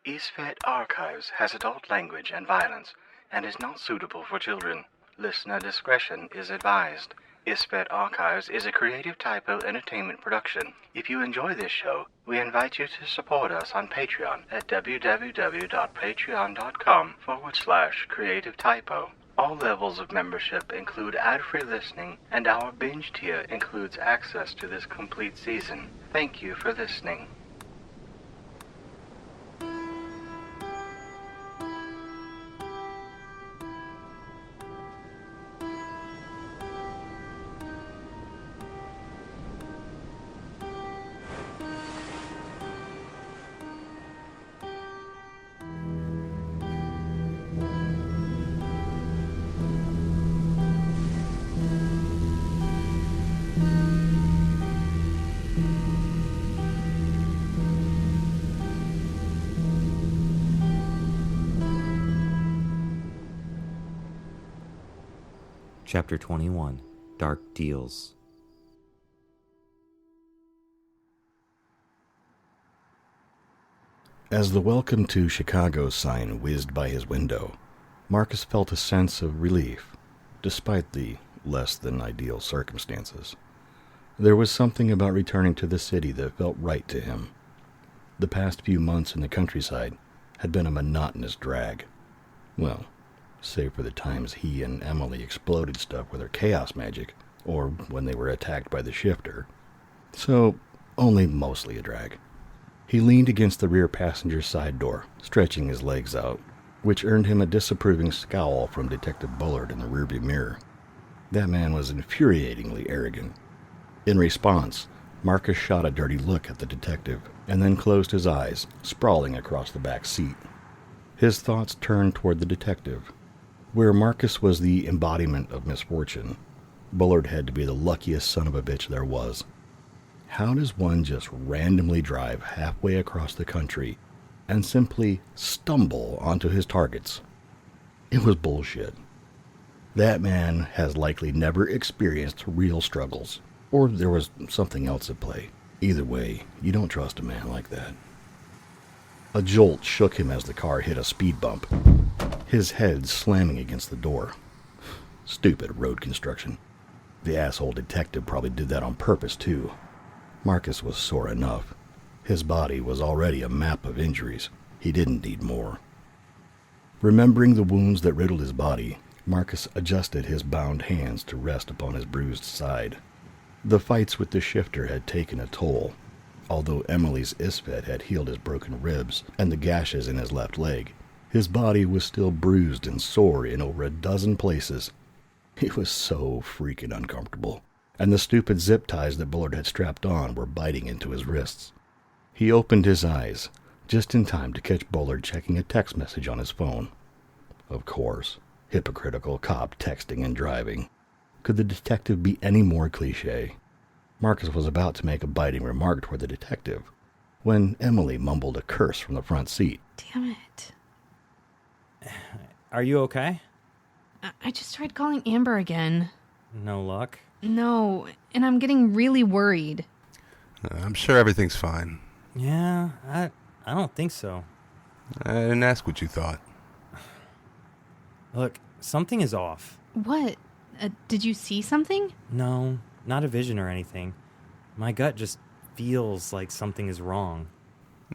Isfet Archives has adult language and violence and is not suitable for children. Listener discretion is advised. Isfet Archives is a Creative Typo entertainment production. If you enjoy this show, we invite you to support us on Patreon at www.patreon.com/Creative Typo. All levels of membership include ad-free listening, and our binge tier includes access to this complete season. Thank you for listening. Chapter 21, Dark Deals. As the Welcome to Chicago sign whizzed by his window, Marcus felt a sense of relief, despite the less-than-ideal circumstances. There was something about returning to the city that felt right to him. The past few months in the countryside had been a monotonous drag. Well, save for the times he and Emily exploded stuff with her chaos magic, or when they were attacked by the shifter. So, only mostly a drag. He leaned against the rear passenger side door, stretching his legs out, which earned him a disapproving scowl from Detective Bullard in the rearview mirror. That man was infuriatingly arrogant. In response, Marcus shot a dirty look at the detective, and then closed his eyes, sprawling across the back seat. His thoughts turned toward the detective. Where Marcus was the embodiment of misfortune, Bullard had to be the luckiest son of a bitch there was. How does one just randomly drive halfway across the country and simply stumble onto his targets? It was bullshit. That man has likely never experienced real struggles, or there was something else at play. Either way, you don't trust a man like that. A jolt shook him as the car hit a speed bump, his head slamming against the door. Stupid road construction. The asshole detective probably did that on purpose, too. Marcus was sore enough. His body was already a map of injuries. He didn't need more. Remembering the wounds that riddled his body, Marcus adjusted his bound hands to rest upon his bruised side. The fights with the shifter had taken a toll. Although Emily's Isfet had healed his broken ribs and the gashes in his left leg, his body was still bruised and sore in over a dozen places. He was so freaking uncomfortable, and the stupid zip ties that Bullard had strapped on were biting into his wrists. He opened his eyes, just in time to catch Bullard checking a text message on his phone. Of course, hypocritical cop texting and driving. Could the detective be any more cliché? Marcus was about to make a biting remark toward the detective, when Emily mumbled a curse from the front seat. Damn it. Are you okay? I just tried calling Amber again. No luck? No, and I'm getting really worried. I'm sure everything's fine. Yeah, I don't think so. I didn't ask what you thought. Look, something is off. What? Did you see something? No, not a vision or anything. My gut just feels like something is wrong.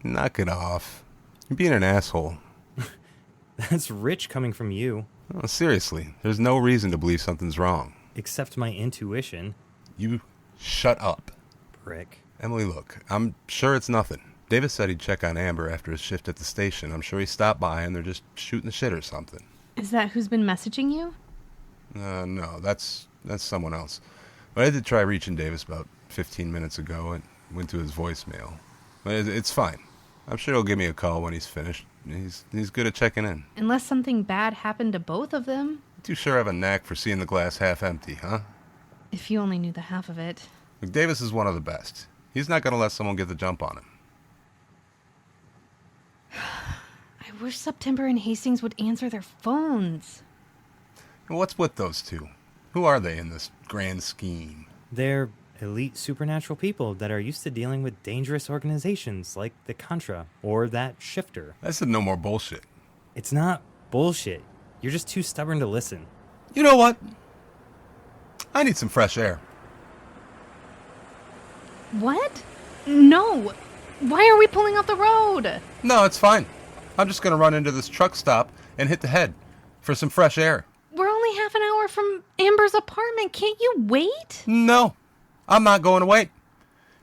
Knock it off. You're being an asshole. That's rich coming from you. Oh, seriously, there's no reason to believe something's wrong. Except my intuition. You shut up. Prick. Emily, look, I'm sure it's nothing. Davis said he'd check on Amber after his shift at the station. I'm sure he stopped by and they're just shooting the shit or something. Is that who's been messaging you? No, that's someone else. But I did try reaching Davis about 15 minutes ago and went to his voicemail. But it's fine. I'm sure he'll give me a call when he's finished. He's good at checking in. Unless something bad happened to both of them. You sure have a knack for seeing the glass half empty, huh? If you only knew the half of it. Look, Davis is one of the best. He's not going to let someone get the jump on him. I wish September and Hastings would answer their phones. What's with those two? Who are they in this grand scheme? They're elite supernatural people that are used to dealing with dangerous organizations like the Contra or that shifter. I said no more bullshit. It's not bullshit. You're just too stubborn to listen. You know what? I need some fresh air. What? No. Why are we pulling off the road? No, it's fine. I'm just going to run into this truck stop and hit the head for some fresh air. We're only half an hour from Amber's apartment. Can't you wait? No, I'm not going to wait.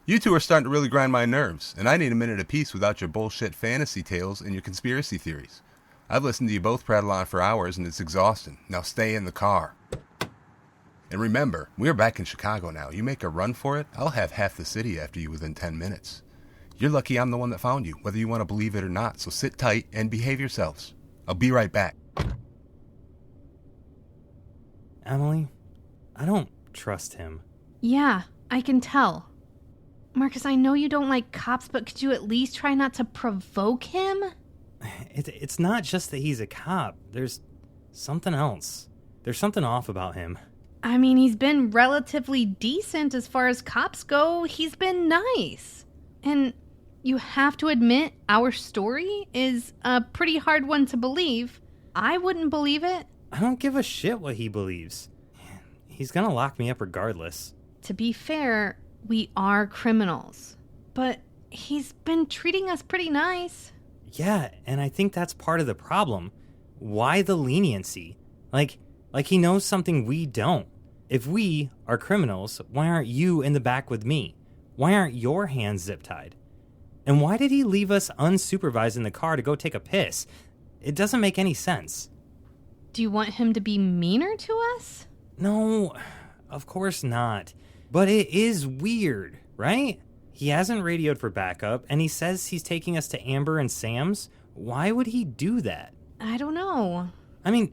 You two are starting to really grind my nerves, and I need a minute apiece without your bullshit fantasy tales and your conspiracy theories. I've listened to you both prattle on for hours, and it's exhausting. Now stay in the car. And remember, we're back in Chicago now. You make a run for it, I'll have half the city after you within 10 minutes. You're lucky I'm the one that found you, whether you want to believe it or not, so sit tight and behave yourselves. I'll be right back. Emily, I don't trust him. Yeah, I can tell. Marcus, I know you don't like cops, but could you at least try not to provoke him? It's not just that he's a cop. There's something else. There's something off about him. I mean, he's been relatively decent as far as cops go. He's been nice. And you have to admit, our story is a pretty hard one to believe. I wouldn't believe it. I don't give a shit what he believes. He's gonna lock me up regardless. To be fair, we are criminals. But he's been treating us pretty nice. Yeah, and I think that's part of the problem. Why the leniency? Like he knows something we don't. If we are criminals, why aren't you in the back with me? Why aren't your hands zip-tied? And why did he leave us unsupervised in the car to go take a piss? It doesn't make any sense. Do you want him to be meaner to us? No, of course not. But it is weird, right? He hasn't radioed for backup, and he says he's taking us to Amber and Sam's. Why would he do that? I don't know. I mean,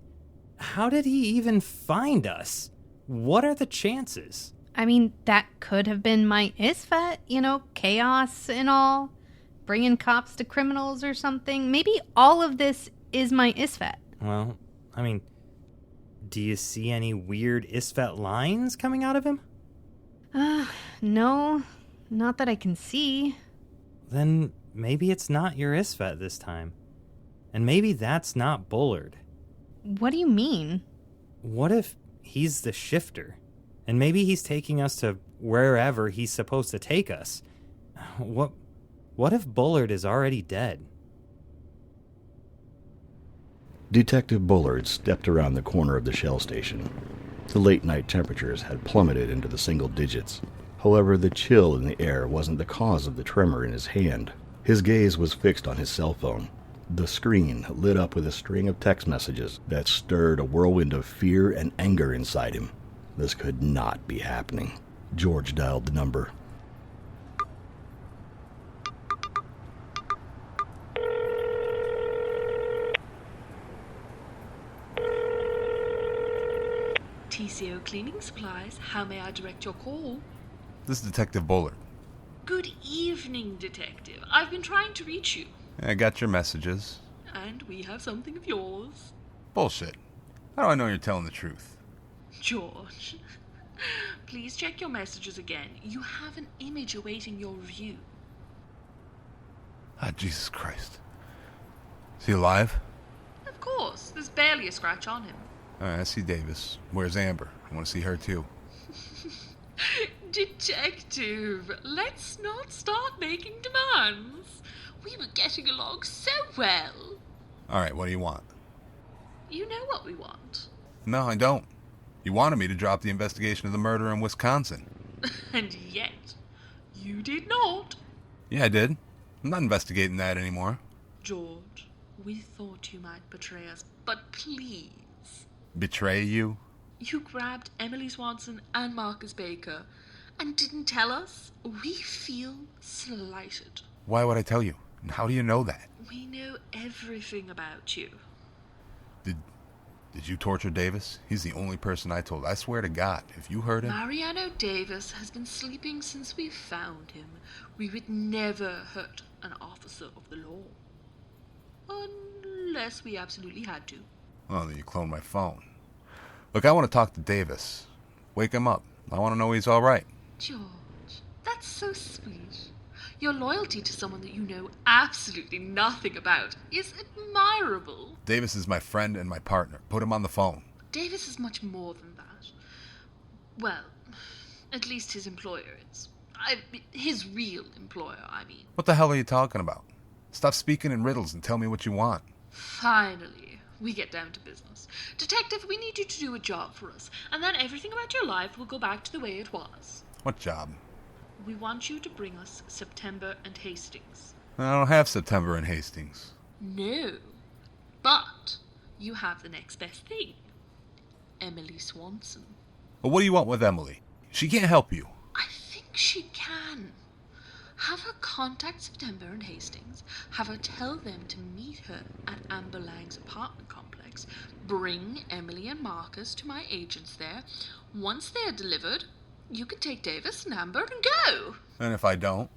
how did he even find us? What are the chances? I mean, that could have been my Isfet, chaos and all. Bringing cops to criminals or something. Maybe all of this is my Isfet. Well, I mean, do you see any weird Isfet lines coming out of him? No, not that I can see. Then maybe it's not your Isfet this time. And maybe that's not Bullard. What do you mean? What if he's the shifter? And maybe he's taking us to wherever he's supposed to take us. What if Bullard is already dead? Detective Bullard stepped around the corner of the Shell station. The late-night temperatures had plummeted into the single digits. However, the chill in the air wasn't the cause of the tremor in his hand. His gaze was fixed on his cell phone. The screen lit up with a string of text messages that stirred a whirlwind of fear and anger inside him. This could not be happening. George dialed the number. TCO Cleaning Supplies, how may I direct your call? This is Detective Bullard. Good evening, Detective. I've been trying to reach you. I got your messages. And we have something of yours. Bullshit. How do I know you're telling the truth? George, please check your messages again. You have an image awaiting your review. Ah, Jesus Christ. Is he alive? Of course, there's barely a scratch on him. Alright, I see Davis. Where's Amber? I want to see her too. Detective, let's not start making demands. We were getting along so well. Alright, what do you want? You know what we want. No, I don't. You wanted me to drop the investigation of the murder in Wisconsin. And yet, you did not. Yeah, I did. I'm not investigating that anymore. George, we thought you might betray us, but please. Betray you? You grabbed Emily Swanson and Marcus Baker and didn't tell us. We feel slighted. Why would I tell you? And how do you know that? We know everything about you. Did you torture Davis? He's the only person I told. I swear to God, if you heard him... Mariano Davis has been sleeping since we found him. We would never hurt an officer of the law. Unless we absolutely had to. Oh, then you cloned my phone. Look, I want to talk to Davis. Wake him up. I want to know he's all right. George, that's so sweet. Your loyalty to someone that you know absolutely nothing about is admirable. Davis is my friend and my partner. Put him on the phone. Davis is much more than that. Well, at least his employer is. His real employer, I mean. What the hell are you talking about? Stop speaking in riddles and tell me what you want. Finally, we get down to business. Detective, we need you to do a job for us, and then everything about your life will go back to the way it was. What job? We want you to bring us September and Hastings. I don't have September and Hastings. No, but you have the next best thing. Emily Swanson. Well, what do you want with Emily? She can't help you. I think she can. Have her contact September and Hastings. Have her tell them to meet her at Amber Lang's apartment complex. Bring Emily and Marcus to my agents there. Once they are delivered, you can take Davis and Amber and go. And if I don't?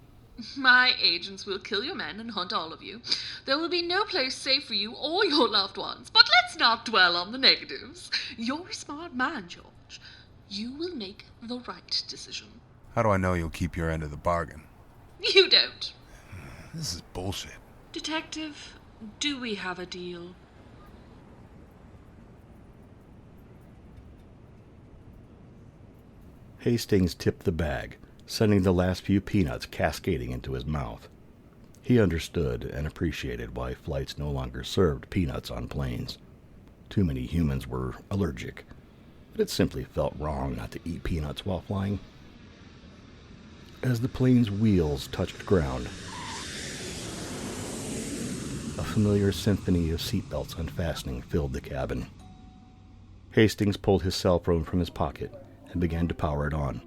My agents will kill your men and hunt all of you. There will be no place safe for you or your loved ones. But let's not dwell on the negatives. You're a smart man, George. You will make the right decision. How do I know you'll keep your end of the bargain? You don't. This is bullshit. Detective, do we have a deal? Hastings tipped the bag, sending the last few peanuts cascading into his mouth. He understood and appreciated why flights no longer served peanuts on planes. Too many humans were allergic, but it simply felt wrong not to eat peanuts while flying. As the plane's wheels touched ground, a familiar symphony of seatbelts unfastening filled the cabin. Hastings pulled his cell phone from his pocket and began to power it on.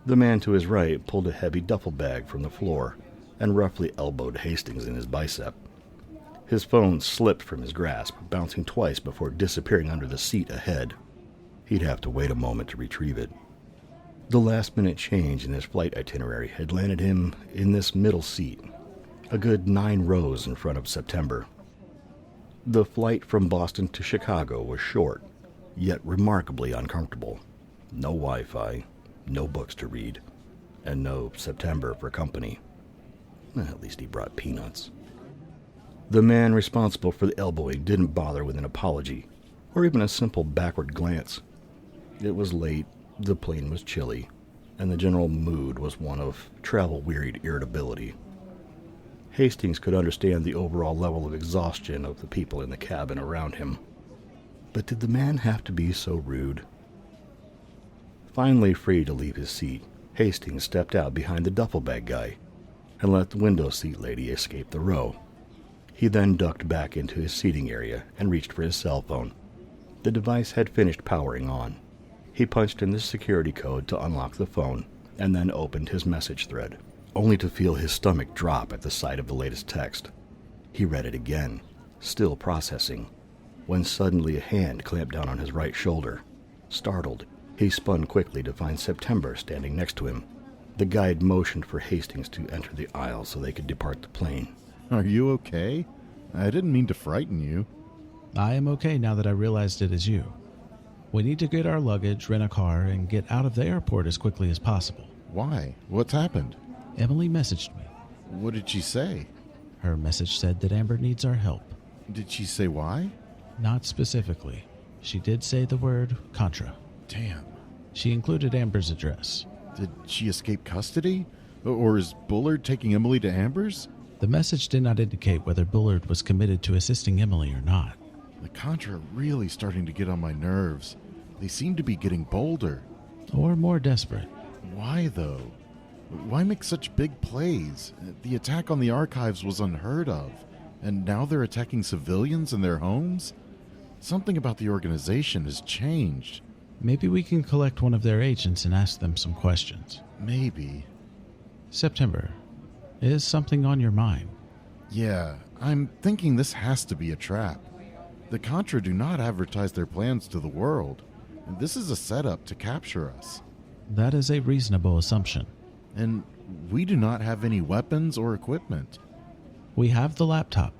The man to his right pulled a heavy duffel bag from the floor and roughly elbowed Hastings in his bicep. His phone slipped from his grasp, bouncing twice before disappearing under the seat ahead. He'd have to wait a moment to retrieve it. The last-minute change in his flight itinerary had landed him in this middle seat, a good 9 rows in front of September. The flight from Boston to Chicago was short, yet remarkably uncomfortable. No Wi-Fi, no books to read, and no September for company. At least he brought peanuts. The man responsible for the elbowing didn't bother with an apology, or even a simple backward glance. It was late, the plane was chilly, and the general mood was one of travel-wearied irritability. Hastings could understand the overall level of exhaustion of the people in the cabin around him. But did the man have to be so rude? Finally free to leave his seat, Hastings stepped out behind the duffel bag guy and let the window seat lady escape the row. He then ducked back into his seating area and reached for his cell phone. The device had finished powering on. He punched in the security code to unlock the phone and then opened his message thread, only to feel his stomach drop at the sight of the latest text. He read it again, still processing, when suddenly a hand clamped down on his right shoulder. Startled, he spun quickly to find September standing next to him. The guide motioned for Hastings to enter the aisle so they could depart the plane. Are you okay? I didn't mean to frighten you. I am okay now that I realized it is you. We need to get our luggage, rent a car, and get out of the airport as quickly as possible. Why? What's happened? Emily messaged me. What did she say? Her message said that Amber needs our help. Did she say why? Not specifically. She did say the word Contra. Damn. She included Amber's address. Did she escape custody? Or is Bullard taking Emily to Amber's? The message did not indicate whether Bullard was committed to assisting Emily or not. The Contra are really starting to get on my nerves. They seem to be getting bolder. Or more desperate. Why, though? Why make such big plays? The attack on the archives was unheard of, and now they're attacking civilians in their homes? Something about the organization has changed. Maybe we can collect one of their agents and ask them some questions. Maybe. September, is something on your mind? Yeah, I'm thinking this has to be a trap. The Contra do not advertise their plans to the world. This is a setup to capture us. That is a reasonable assumption. And we do not have any weapons or equipment. We have the laptop.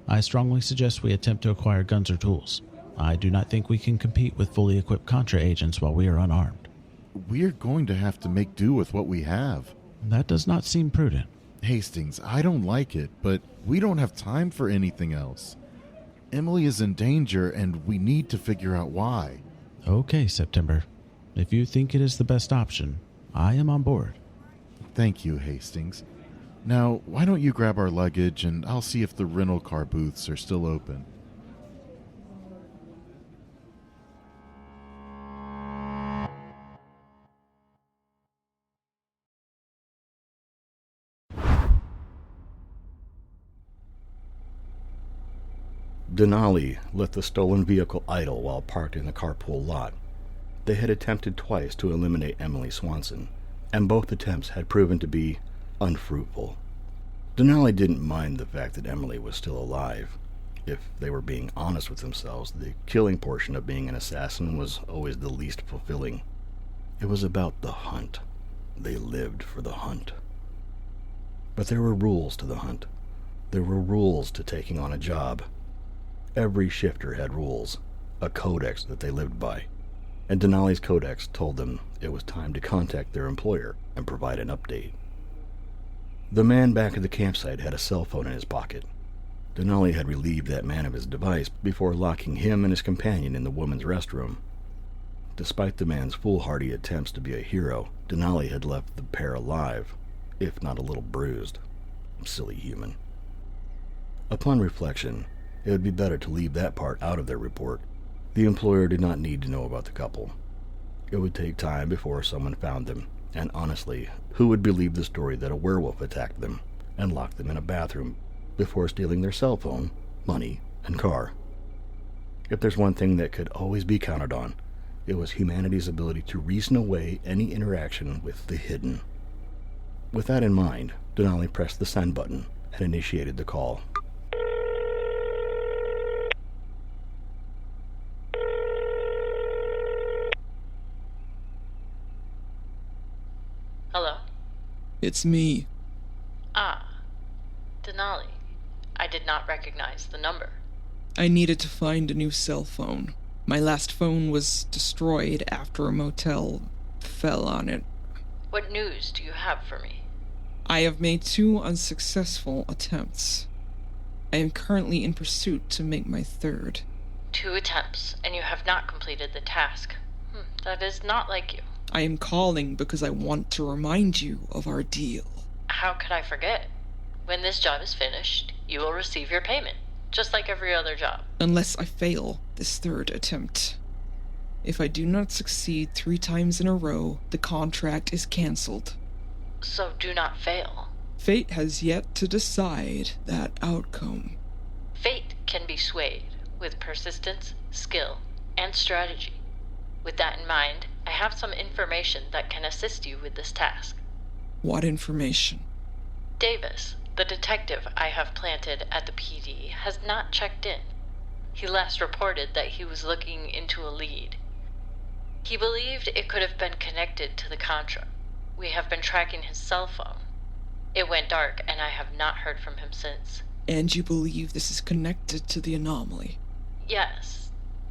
I strongly suggest we attempt to acquire guns or tools. I do not think we can compete with fully equipped Contra agents while we are unarmed. we're going to have to make do with what we have. That does not seem prudent. Hastings, I don't like it, but we don't have time for anything else. Emily is in danger, and we need to figure out why. Okay, September. If you think it is the best option, I am on board. Thank you, Hastings. Now, why don't you grab our luggage, and I'll see if the rental car booths are still open. Denali let the stolen vehicle idle while parked in the carpool lot. They had attempted twice to eliminate Emily Swanson, and both attempts had proven to be unfruitful. Denali didn't mind the fact that Emily was still alive. If they were being honest with themselves, the killing portion of being an assassin was always the least fulfilling. It was about the hunt. They lived for the hunt. But there were rules to the hunt. There were rules to taking on a job. Every shifter had rules, a codex that they lived by, and Denali's codex told them it was time to contact their employer and provide an update. The man back at the campsite had a cell phone in his pocket. Denali had relieved that man of his device before locking him and his companion in the woman's restroom. Despite the man's foolhardy attempts to be a hero, Denali had left the pair alive, if not a little bruised. Silly human. Upon reflection, it would be better to leave that part out of their report. The employer did not need to know about the couple. It would take time before someone found them, and honestly, who would believe the story that a werewolf attacked them and locked them in a bathroom before stealing their cell phone, money, and car? If there's one thing that could always be counted on, it was humanity's ability to reason away any interaction with the hidden. With that in mind, Denali pressed the send button and initiated the call. Hello? It's me. Ah, Denali. I did not recognize the number. I needed to find a new cell phone. My last phone was destroyed after a motel fell on it. What news do you have for me? I have made 2 unsuccessful attempts. I am currently in pursuit to make my 3rd. 2 attempts, and you have not completed the task. That is not like you. I am calling because I want to remind you of our deal. How could I forget? When this job is finished, you will receive your payment, just like every other job. Unless I fail this 3rd attempt. If I do not succeed 3 times in a row, the contract is cancelled. So do not fail. Fate has yet to decide that outcome. Fate can be swayed with persistence, skill, and strategy. With that in mind, I have some information that can assist you with this task. What information? Davis, the detective I have planted at the PD, has not checked in. He last reported that he was looking into a lead. He believed it could have been connected to the Contra. We have been tracking his cell phone. It went dark, and I have not heard from him since. And you believe this is connected to the anomaly? Yes.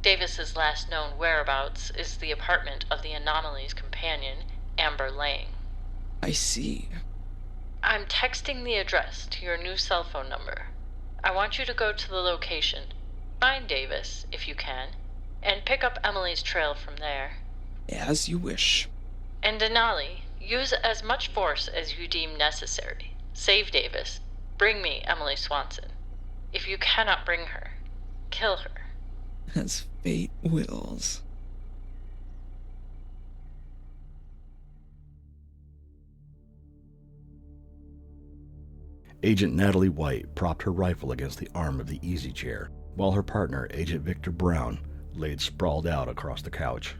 Davis's last known whereabouts is the apartment of the anomaly's companion, Amber Lang. I see. I'm texting the address to your new cell phone number. I want you to go to the location, find Davis, if you can, and pick up Emily's trail from there. As you wish. And Denali, use as much force as you deem necessary. Save Davis. Bring me Emily Swanson. If you cannot bring her, kill her. As fate wills. Agent Natalie White propped her rifle against the arm of the easy chair, while her partner, Agent Victor Brown, laid sprawled out across the couch.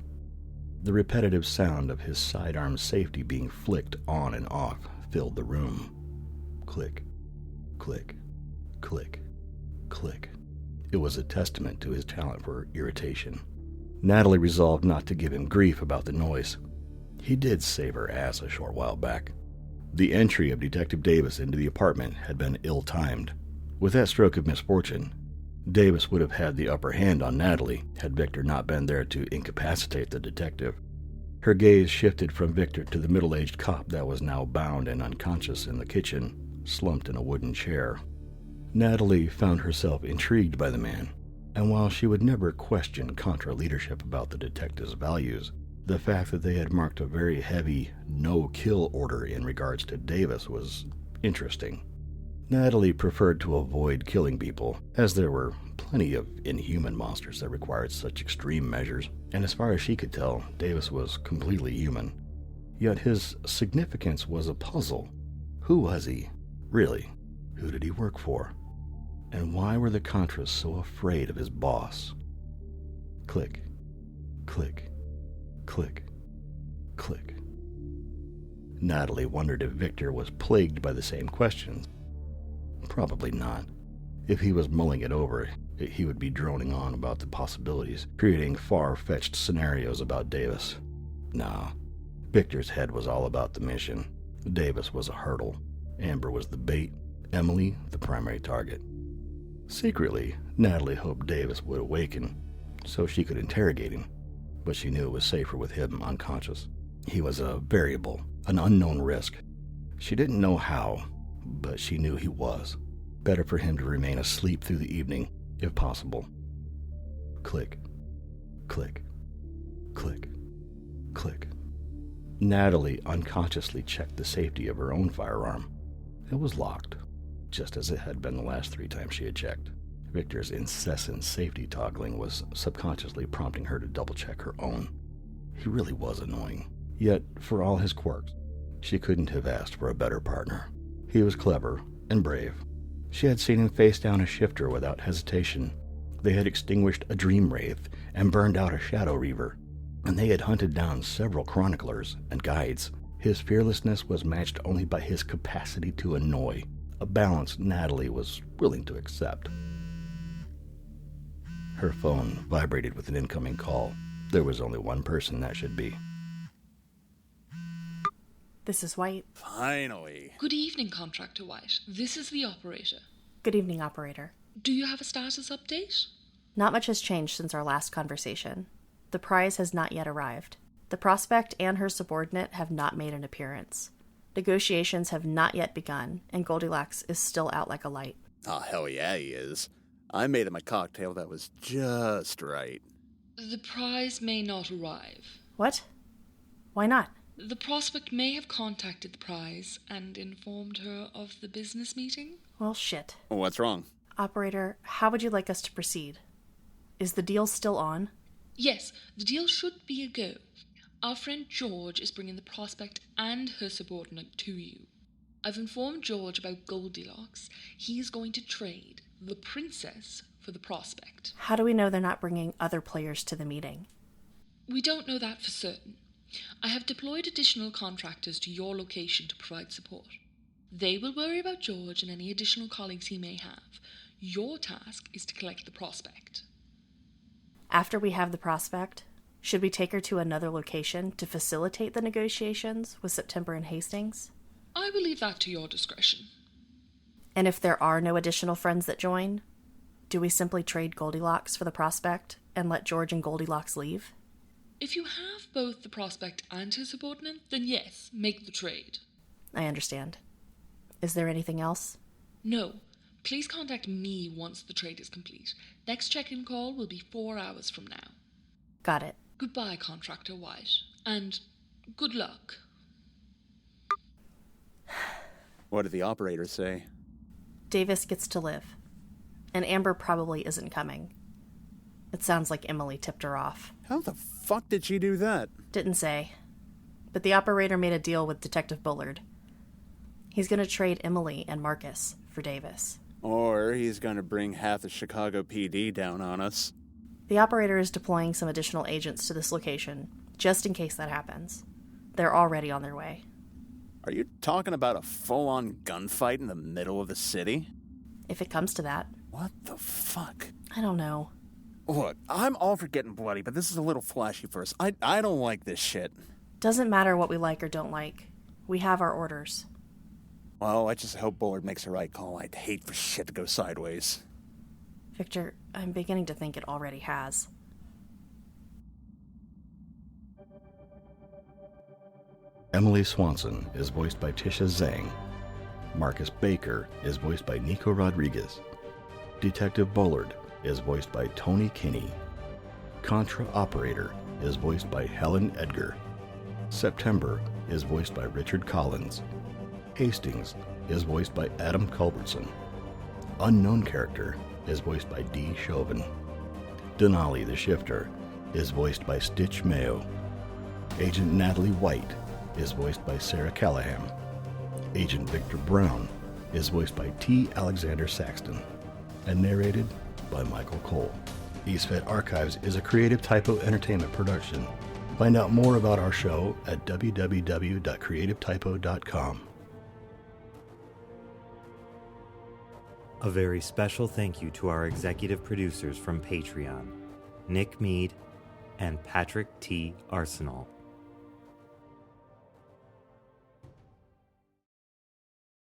The repetitive sound of his sidearm safety being flicked on and off filled the room. Click, click, click, click. It was a testament to his talent for irritation. Natalie resolved not to give him grief about the noise. He did save her ass a short while back. The entry of Detective Davis into the apartment had been ill-timed. With that stroke of misfortune, Davis would have had the upper hand on Natalie had Victor not been there to incapacitate the detective. Her gaze shifted from Victor to the middle-aged cop that was now bound and unconscious in the kitchen, slumped in a wooden chair. Natalie found herself intrigued by the man, and while she would never question Contra leadership about the detectives' values, the fact that they had marked a very heavy no-kill order in regards to Davis was interesting. Natalie preferred to avoid killing people, as there were plenty of inhuman monsters that required such extreme measures, and as far as she could tell, Davis was completely human. Yet his significance was a puzzle. Who was he? Really? Who did he work for? And why were the Contras so afraid of his boss? Click, click, click, click. Natalie wondered if Victor was plagued by the same questions. Probably not. If he was mulling it over, he would be droning on about the possibilities, creating far-fetched scenarios about Davis. Nah, Victor's head was all about the mission. Davis was a hurdle. Amber was the bait. Emily, the primary target. Secretly, Natalie hoped Davis would awaken so she could interrogate him, but she knew it was safer with him unconscious. He was a variable, an unknown risk. She didn't know how, but she knew he was. Better for him to remain asleep through the evening, if possible. Click, click, click, click. Natalie unconsciously checked the safety of her own firearm. It was locked, just as it had been the last 3 times she had checked. Victor's incessant safety toggling was subconsciously prompting her to double-check her own. He really was annoying. Yet, for all his quirks, she couldn't have asked for a better partner. He was clever and brave. She had seen him face down a shifter without hesitation. They had extinguished a dream wraith and burned out a shadow reaver, and they had hunted down several chroniclers and guides. His fearlessness was matched only by his capacity to annoy, a balance Natalie was willing to accept. Her phone vibrated with an incoming call. There was only one person that should be. This is White. Finally. Good evening, Contractor White. This is the operator. Good evening, operator. Do you have a status update? Not much has changed since our last conversation. The prize has not yet arrived. The prospect and her subordinate have not made an appearance. Negotiations have not yet begun, and Goldilocks is still out like a light. Oh, hell yeah, he is. I made him a cocktail that was just right. The prize may not arrive. What? Why not? The prospect may have contacted the prize and informed her of the business meeting. Well, shit. What's wrong? Operator, how would you like us to proceed? Is the deal still on? Yes, the deal should be a go. Our friend George is bringing the prospect and her subordinate to you. I've informed George about Goldilocks. He's going to trade the princess for the prospect. How do we know they're not bringing other players to the meeting? We don't know that for certain. I have deployed additional contractors to your location to provide support. They will worry about George and any additional colleagues he may have. Your task is to collect the prospect. After we have the prospect, should we take her to another location to facilitate the negotiations with September and Hastings? I will leave that to your discretion. And if there are no additional friends that join, do we simply trade Goldilocks for the prospect and let George and Goldilocks leave? If you have both the prospect and her subordinate, then yes, make the trade. I understand. Is there anything else? No. Please contact me once the trade is complete. Next check-in call will be 4 hours from now. Got it. Goodbye, Contractor White. And good luck. What did the operator say? Davis gets to live. And Amber probably isn't coming. It sounds like Emily tipped her off. How the fuck did she do that? Didn't say. But the operator made a deal with Detective Bullard. He's going to trade Emily and Marcus for Davis. Or he's going to bring half the Chicago PD down on us. The operator is deploying some additional agents to this location, just in case that happens. They're already on their way. Are you talking about a full-on gunfight in the middle of the city? If it comes to that. What the fuck? I don't know. Look, I'm all for getting bloody, but this is a little flashy for us. I don't like this shit. Doesn't matter what we like or don't like. We have our orders. Well, I just hope Bullard makes the right call. I'd hate for shit to go sideways. Victor, I'm beginning to think it already has. Emily Swanson is voiced by Tisha Zang. Marcus Baker is voiced by Nico Rodriguez. Detective Bullard is voiced by Tony Kinney. Contra Operator is voiced by Helen Edgar. September is voiced by Richard Collins. Hastings is voiced by Adam Culbertson. Unknown Character is voiced by Dee Chauvin. Denali the Shifter is voiced by Stitch Mayo. Agent Natalie White is voiced by Sarah Callaham. Agent Victor Brown is voiced by T. Alexander Saxton and narrated by Michael Cole. Isfet Archives is a Creative Typo Entertainment production. Find out more about our show at www.creativetypo.com. A very special thank you to our executive producers from Patreon, Nick Mead and Patrick T. Arsenault.